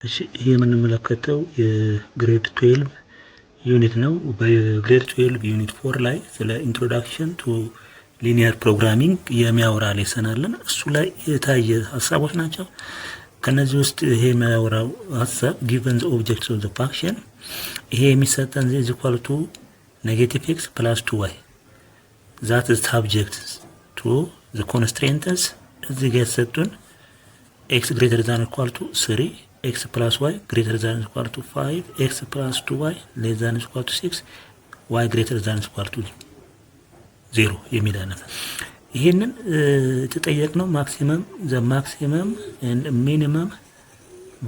እሺ ይሄ የምንመለከተው የግሬድ 12 ዩኒት ነው። በግሬድ 12 ዩኒት 4 ላይ ስለ ኢንትሮዳክሽን ቱ ሊኒየር ፕሮግራሚንግ የሚያወራ ሌሰን አለን። እሱ ላይ የታየ ሀሳቦች ናቸው። ከነዚህ ውስጥ ይሄ የሚያወራው ሀሳብ given the objects of the function ይሄ የሚሰጠን is equal to negative x plus 2y that is subject to the constraints እዚህ ጋር የተሰጡን x greater than or equal to 3 x plus y greater than or equal to 5 x plus 2y less than or equal to 6 y greater than or equal to 0 የሚል አይነት ይሄንን ተጠየቅነው ማክሲመም and minimum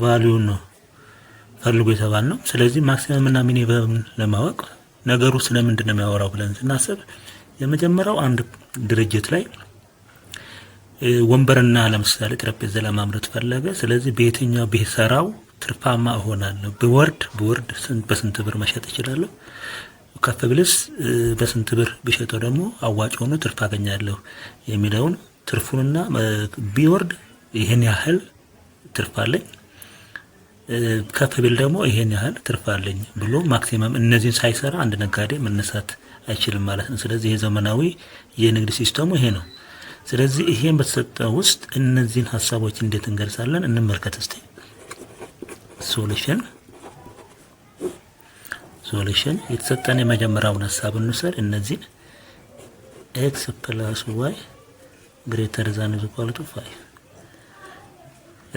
value ነው ፈልጎ የተባልነው። ስለዚህ ማክሲመም እና ሚኒመም ለማወቅ ነገሩ ስለምንድን ነው የሚያወራው ብለን ስናስብ የመጀመሪያው አንድ ድርጅት ላይ ወንበርና ለምሳሌ ጠረጴዛ ለማምረት ፈለገ። ስለዚህ በየትኛው ቢሰራው ትርፋማ እሆናለሁ፣ በወርድ በስንት ብር መሸጥ እችላለሁ፣ ከፍ ብልስ በስንት ብር ቢሸጠው ደግሞ አዋጭ ሆኖ ትርፍ አገኛለሁ የሚለውን ትርፉንና ቢወርድ ይሄን ያህል ትርፍ አለኝ፣ ከፍ ቢል ደግሞ ይሄን ያህል ትርፍ አለኝ ብሎ ማክሲመም እነዚህን ሳይሰራ አንድ ነጋዴ መነሳት አይችልም ማለት ነው። ስለዚህ የዘመናዊ የንግድ ሲስተሙ ይሄ ነው። ስለዚህ ይሄን በተሰጠው ውስጥ እነዚህን ሐሳቦች እንዴት እንገልጻለን እንመልከት እስቲ። ሶሉሽን የተሰጠን የመጀመሪያውን ሐሳብ እንውሰድ። እነዚህ x plus y greater than or equal to 5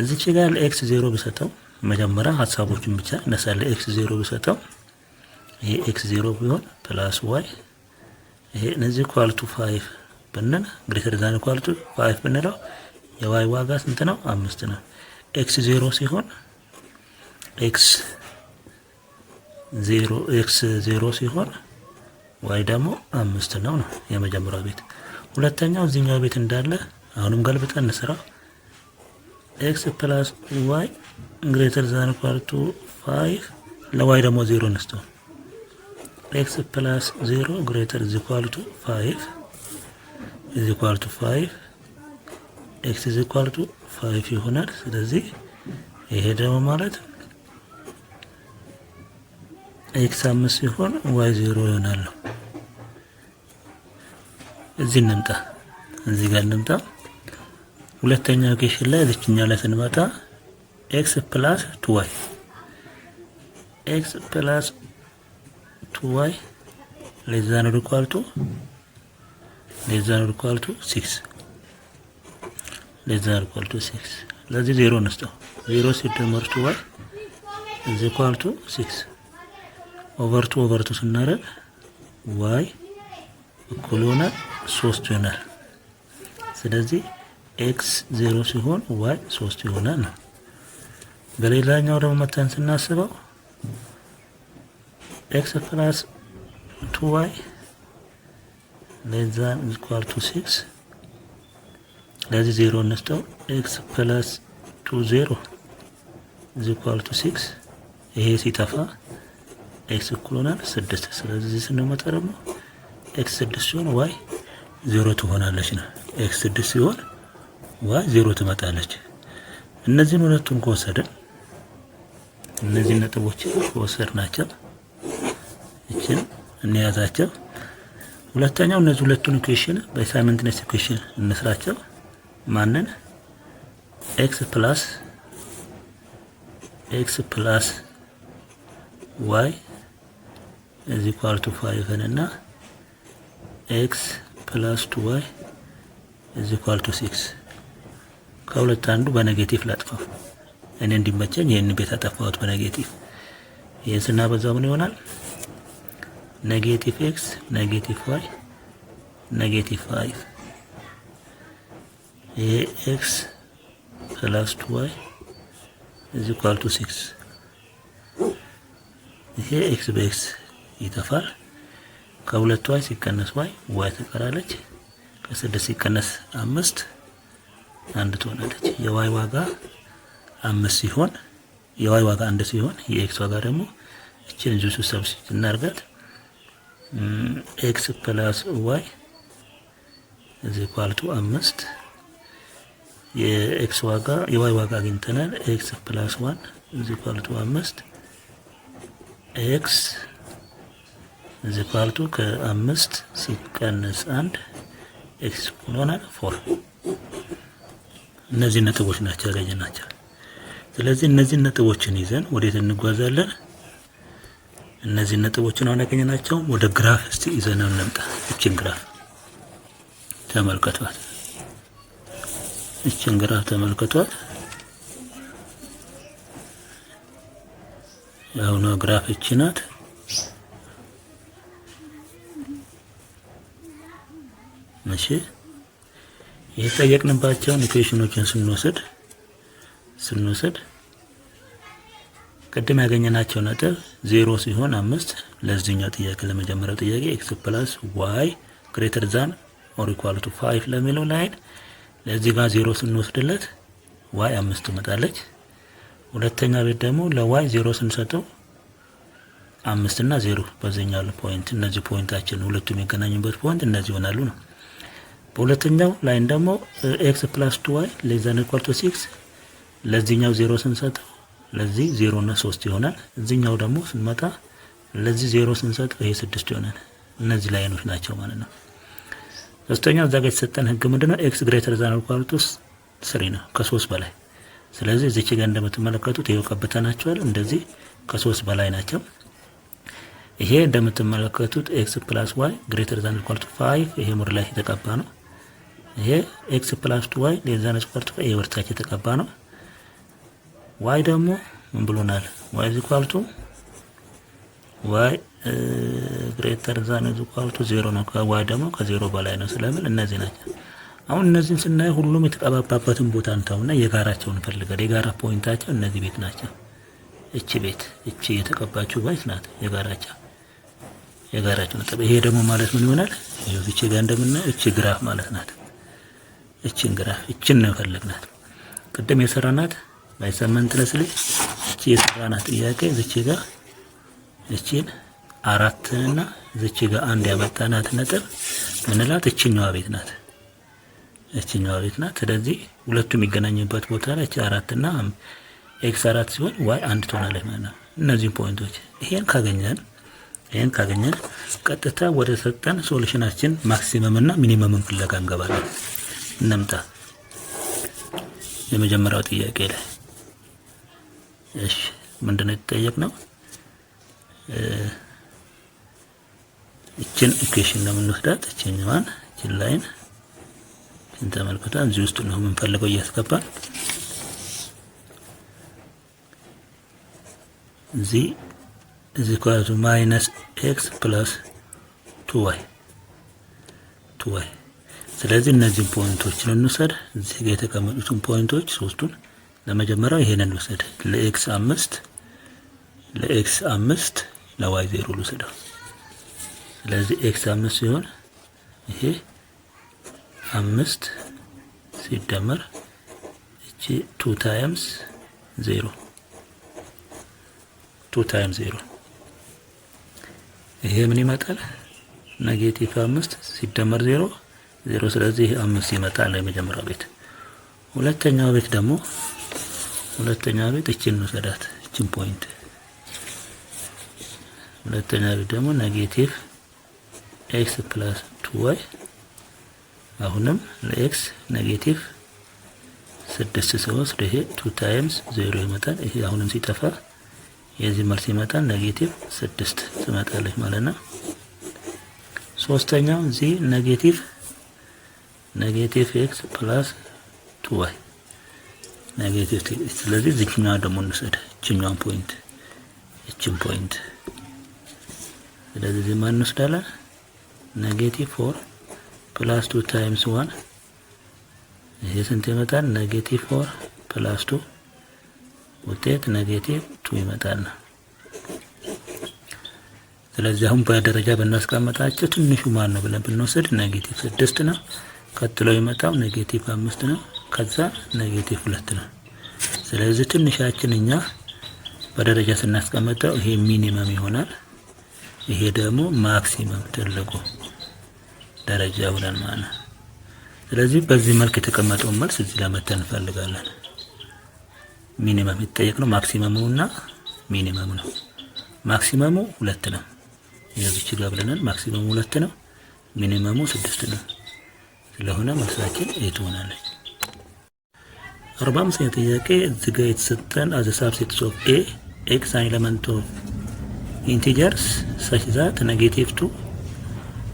እዚህ ጋር x 0 ብሰጠው መጀመሪያ ሐሳቦቹን ብቻ ነሳለ x 0 ብሰጠው ይሄ x 0 ቢሆን plus y ይሄ እነዚህ equal to 5 በእነን greater than or equal to 5 ብንለው የy ዋጋ ስንት ነው? 5 ነው። x 0 ሲሆን x 0 ሲሆን y ደግሞ 5 ነው የመጀመሪያው ቤት። ሁለተኛው እዚህኛው ቤት እንዳለ አሁንም ገልብጠን እንስራው። x plus y greater than or equal to 5 ለy ደግሞ 0 እንስተው x plus 0 greater is equal to 5 is equal to 5 x is equal to 5 ይሆናል። ስለዚህ ይሄ ደግሞ ማለት x 5 ሲሆን y 0 ይሆናል። እዚህ ጋር እንምጣ። ሁለተኛው ኢኩዌሽን ላይ እዚህኛው ላይ ስንመጣ x plus 2y less than or equal to 6 ለዚህ 0 እንስጠው። 0 ሲደመር 2y is equal to 6 over 2 ስናደርግ y እኩል ይሆናል 3 ይሆናል። ስለዚህ x 0 ሲሆን y 3 ይሆናል ነው። በሌላኛው ደግሞ መተን ስናስበው x plus 2y less than or equal to 6 ለዚህ 0 እንስጠው x plus 20 is equal to 6 ይሄ ሲጠፋ x እኩል ይሆናል 6። ስለዚህ ስንመጣ ደግሞ x 6 ሲሆን y 0 ትሆናለች ነው። x 6 ሲሆን y 0 ትመጣለች። እነዚህን ሁለቱን ከወሰድን እነዚህ ነጥቦች ከወሰድናቸው እቺን እንያዛቸው። ሁለተኛው እነዚህ ሁለቱን ኢኩዌሽን በሳይመንትነስ ኢኩዌሽን እንስራቸው። ማንን x plus y is equal to 5 እና x plus 2y is equal to 6 ከሁለት አንዱ በኔጌቲቭ ላጥፋው። እኔ እንዲመቸኝ ይሄን ቤት አጠፋሁት በኔጌቲቭ። ይሄን ስናበዛው ምን ይሆናል? ኔጌቲቭ x ኔጌቲቭ y ኔጌቲቭ 5 ይሄ x plus 2y is equal to 6 ይሄ x በx ይጠፋል። ከሁለት y ሲቀነስ y ትቀራለች። ከ6 ሲቀነስ 5 አንድ ትሆናለች። የy ዋጋ 5 ሲሆን የy ዋጋ 1 ሲሆን የx ዋጋ ደግሞ እቺን ጁስ ሰብስቲት እናርጋት x plus y is equal to 5 የኤክስ ዋጋ የዋይ ዋጋ አግኝተናል። x + 1 is equal to 5 x is equal to ከ5 ሲቀነስ 1 x ይሆናል 4። እነዚህ ነጥቦች ናቸው ያገኘናቸው። ስለዚህ እነዚህ ነጥቦችን ይዘን ወዴት እንጓዛለን? እነዚህ ነጥቦችን አሁን ያገኘናቸው ወደ ግራፍ እስቲ ይዘን እንምጣ። እቺን ግራፍ ተመልከቷት። እቺን ግራፍ ተመልከቷት። ያው ነው ግራፍ እቺ ናት። እሺ የተጠየቅንባቸውን ኢኩዌሽኖችን ስንወስድ ቅድም ያገኘናቸው ነጥብ 0 ሲሆን 5 ለዚህኛው ጥያቄ ለመጀመሪያው ጥያቄ x + y greater than or equal to 5 ለሚለው ላይን ለዚህ ጋር 0 ስንወስድለት y 5 ትመጣለች። ሁለተኛ ቤት ደግሞ ለy 0 ስንሰጠው 5 እና 0 በዚህኛው ፖይንት እነዚህ ፖይንታችን ሁለቱም የሚገናኙበት ፖይንት እነዚህ ይሆናሉ ነው። በሁለተኛው ላይን ደግሞ x + 2y > = 6 ለዚህኛው 0 ስንሰጠው ለዚህ 0 እና 3 ይሆናል። እዚህኛው ደግሞ ስንመጣ ለዚህ 0 ስንሰጠው ይሄ 6 ይሆናል። እነዚህ ላይኖች ናቸው ማለት ነው። ሶስተኛው እዛ ጋር የተሰጠን ህግ ምንድነው? x > 3 ነው ከ3 በላይ። ስለዚህ እዚህ ጋር እንደምትመለከቱት ይሄው ቀብተናቸዋል። እንደዚህ ከ3 በላይ ናቸው። ይሄ እንደምትመለከቱት x + y > 5 ይሄ ሙር ላይ የተቀባ ነው። ይሄ x + 2y > 5 ይሄ ወርታች የተቀባ ነው። y ደግሞ ምን ብሎናል? y = y greater than = 0 ነው። y ደግሞ ከ0 በላይ ነው ስለምን እነዚህ ናቸው። አሁን እነዚህን ስናይ ሁሉም የተቀባባበትን ቦታ እንታውና የጋራቸውን እንፈልጋለን። የጋራ ፖይንታቸው እነዚህ ቤት ናቸው። እቺ የተቀባችው ቤት ናት የጋራቸው ነጥብ። ይሄ ደግሞ ማለት ምን ይሆናል? ይሄው እቺ ጋር እንደምናየው እቺ ግራፍ ማለት ናት። እቺን ግራፍ እቺን ነው ፈለግናት። ቅድም የሰራናት ባይሰመንት ለስል እቺ የሰራናት ጥያቄ እቺ ጋር እቺን 4 እና እቺ ጋር 1 ያመጣናት ነጥብ ምንላት እቺኛዋ ቤት ናት። ስለዚህ ሁለቱም የሚገናኙበት ቦታ ላይ እቺ 4 እና x 4 ሲሆን y 1 ትሆናለች ማለት ነው። እነዚህ ፖይንቶች ይሄን ካገኘን ቀጥታ ወደ ሰጠን ሶሉሽናችን ማክሲመም እና ሚኒመምን ፍለጋ እንገባለን። እንምጣ የመጀመሪያው ጥያቄ ላይ። እሺ ምንድነው የተጠየቅነው? እቺን ኢኩዌሽን ነው የምንወስዳት። እቺን ላይን ተመልከታ። እዚህ ውስጥ ነው የምንፈልገው እያስገባን እዚህ = -x + 2y ስለዚህ እነዚህ ፖይንቶችን እንውሰድ። እዚህ ጋር የተቀመጡትን ፖይንቶች ሶስቱን ለመጀመሪያው ይሄንን እንውሰድ። ለx 5 ለy 0 ልውሰደው። ስለዚህ x 5 ሲሆን ይሄ 5 ሲደመር እቺ 2 times 0 ይሄ ምን ይመጣል? -5 ሲደመር 0 ስለዚህ 5 ይመጣል የመጀመሪያው ቤት። ሁለተኛው ቤት እቺን እንውሰዳት። እቺን ፖይንት ሁለተኛው ቤት ደግሞ -x + 2y አሁንም ለx -6 ሲወስድ ይሄ 2 times 0 ይመጣል። ይሄ አሁንም ሲጠፋ የዚህ መልስ ይመጣል -6 ትመጣለች ማለት ነው። ሶስተኛው እዚህ -x + 2y ስለዚህ እዚህኛው ደግሞ እንውሰድ እቺኛውን ፖይንት ስለዚህ ማን እንወስዳለን? -4 + 2 times 1 ይሄ ስንት ይመጣል? -4 + 2 ውጤት -2 ይመጣል። ስለዚህ አሁን በደረጃ በእናስቀምጣቸው ትንሹ ማን ነው ብለን ብንወስድ -6 ነው። ቀጥሎ ይመጣው -5 ነው። ከዛ -2 ነው። ስለዚህ ትንሻችን እኛ በደረጃ ስናስቀምጠው ይሄ ሚኒመም ይሆናል። ይሄ ደግሞ ማክሲመም ትልቁ ደረጃ ብለን ማለት ነው። ስለዚህ በዚህ መልክ የተቀመጠው መልስ እዚህ ለመተን እንፈልጋለን። ሚኒመም የተጠየቅ ነው ማክሲመሙ እና ሚኒመሙ ነው። ማክሲመሙ 2 ነው። የዚች ጋር ብለናል። ማክሲመሙ 2 ነው፣ ሚኒመሙ 6 ነው። ስለሆነ መልሳችን ኤ ትሆናለች። 45ኛ ጥያቄ እዚህ ጋር የተሰጠን as a subset of a x an element of integers such that -2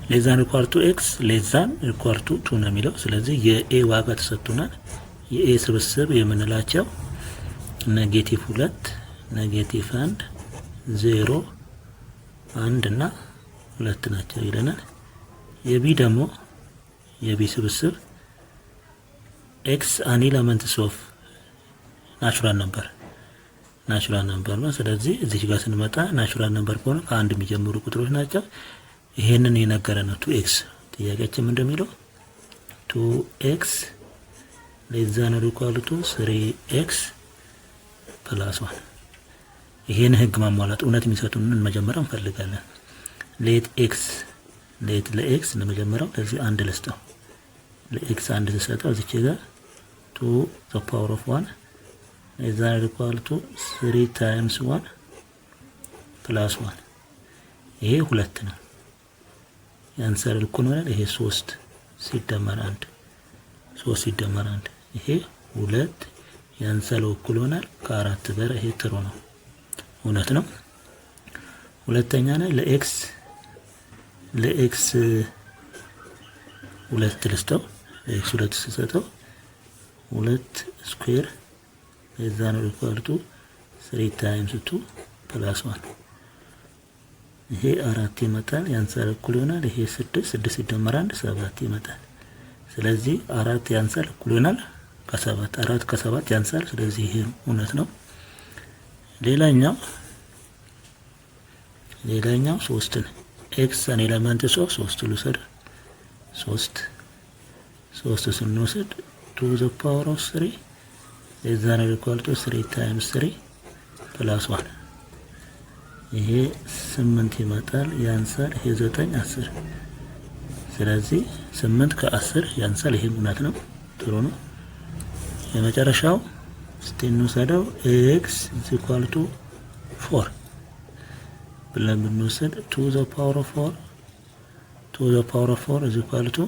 less than or equal to x less than or equal to 2 ነው የሚለው። ስለዚህ የኤ ዋጋ ተሰጥቶናል። የኤ ስብስብ የምንላቸው -2 -1 0 1 እና 2 ናቸው ይለናል። የቢ ደግሞ የቢ ስብስብ ኤክስ አን ኤለመንትስ ኦፍ ናቹራል ነምበር ነው። ስለዚህ እዚህ ጋር ስንመጣ ናቹራል ነምበር ከሆነ ከአንድ የሚጀምሩ ቁጥሮች ናቸው። ይሄንን የነገረን ነው 2x። ጥያቄያችን እንደሚለው 2x less than or equal to 3x plus 1። ይሄን ህግ ማሟላት እውነት የሚሰጡንን መጀመሪያ እንፈልጋለን። ለኤክስ ለመጀመሪያው ለዚህ አንድ ልስጠው። ለኤክስ አንድ ተሰጠው እዚህ ጋር 2 the power of 1 is equal to 3 times 1 plus 1። ይሄ 2 ነው ያንሳል እኩል ነው። ይሄ 3 ሲደመር 1 ይሄ 2 ያንሳል እኩል ይሆናል ከ4 ጋር። ይሄ ትሩ ነው እውነት ነው። ሁለተኛ ነው ለኤክስ 2 ልስጠው። ለኤክስ 2 ሲሰጠው 2 ስኩዌር ለዛ ነው ኢኳል ቱ 3 ታይምስ 2 ፕላስ 1። ይሄ 4 ይመጣል ያንሳል እኩል ይሆናል። ይሄ 6 ሲደመር 1 7 ይመጣል። ስለዚህ 4 ያንሳል እኩል ይሆናል ከ7 4 ከ7 ያንሳል። ስለዚህ ይሄ እውነት ነው። ሌላኛው 3 ነው። ኤክስ አን ኤለመንት ኦፍ 3 ልውሰድ። 3 ስንወስድ 2 the power of 3 is equal to 3 times 3 plus 1። ይሄ 8 ይመጣል ያንሳል። ይሄ 9 10። ስለዚህ 8 ከ10 ያንሳል። ይሄ እውነት ነው ጥሩ ነው። የመጨረሻው ስንወስደው x is equal to 4 ብለን ብንወስድ 2 the power of 4 is equal to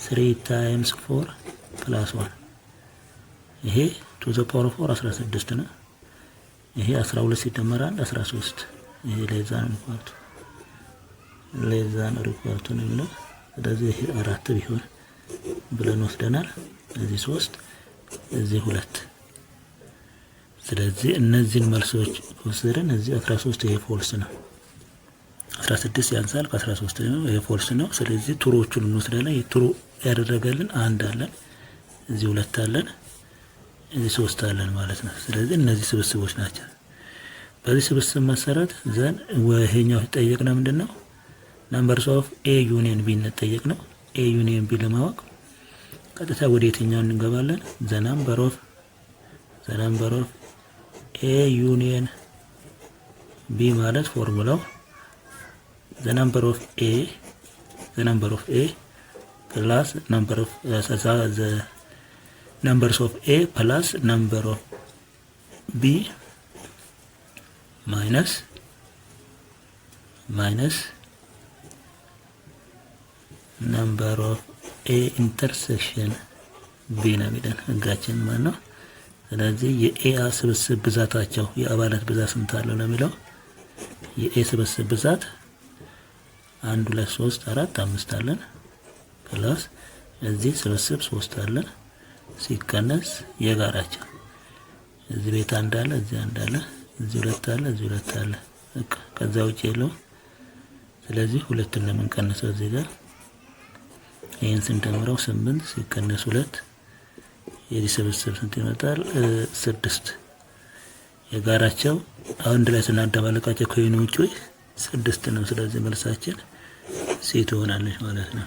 3 times 4 plus 1። ይሄ 2 the power of 4 16 ነው። ይሄ 12 ሲደመር 1 13። ይሄ ለዛ ነው ነው። ስለዚህ ይሄ 4 ቢሆን ብለን ወስደናል። እዚህ 3 እዚህ 2። ስለዚህ እነዚህን መልሶች ወስደን እዚህ 13 ይሄ ፎልስ ነው። 16 ያንሳል ከ13 ነው። ይሄ ፎልስ ነው። ስለዚህ ቱሮቹን እንወስዳለን። የቱሩ ያደረገልን 1 አለን፣ እዚህ 2 አለን፣ እዚህ 3 አለን ማለት ነው። ስለዚህ እነዚህ ስብስቦች ናቸው። በዚህ ስብስብ መሰረት ዘን ወይኛው ተጠየቅና ምንድነው ነምበርስ ኦፍ ኤ ዩኒየን ቢ ተጠየቅነው። ኤ ዩኒየን ቢ ለማወቅ ቀጥታ ወደ የትኛው እንገባለን? ዘ ነምበር ኦፍ ኤ ዩኒየን ቢ ማለት ፎርሙላው the number of a plus the numbers of a plus number of b minus number of a intersection b ነው የሚለን ህጋችን ማለት ነው። ስለዚህ የኤ ስብስብ ብዛታቸው የአባላት ብዛት ስንት አለው ነው የሚለው። የኤ ስብስብ ብዛት 1 2 3 4 5 አለን ፕላስ እዚህ ስብስብ 3 አለን ሲከነስ የጋራቸው እዚህ ቤት አንድ አለ፣ እዚህ አንድ አለ፣ እዚህ 2 አለ፣ እዚህ 2 አለ። ከዛ ውጪ የለው። ስለዚህ 2 ነው የምንቀንሰው እዚህ ጋር። ይሄን ስንደምረው 8 ሲከነስ 2 የዚህ ስብስብ ስንት ይመጣል? 6። የጋራቸው አንድ ላይ ስናደባለቃቸው ከዩኒት ውጪ 6 ነው። ስለዚህ መልሳችን ሲ ትሆናለች ማለት ነው።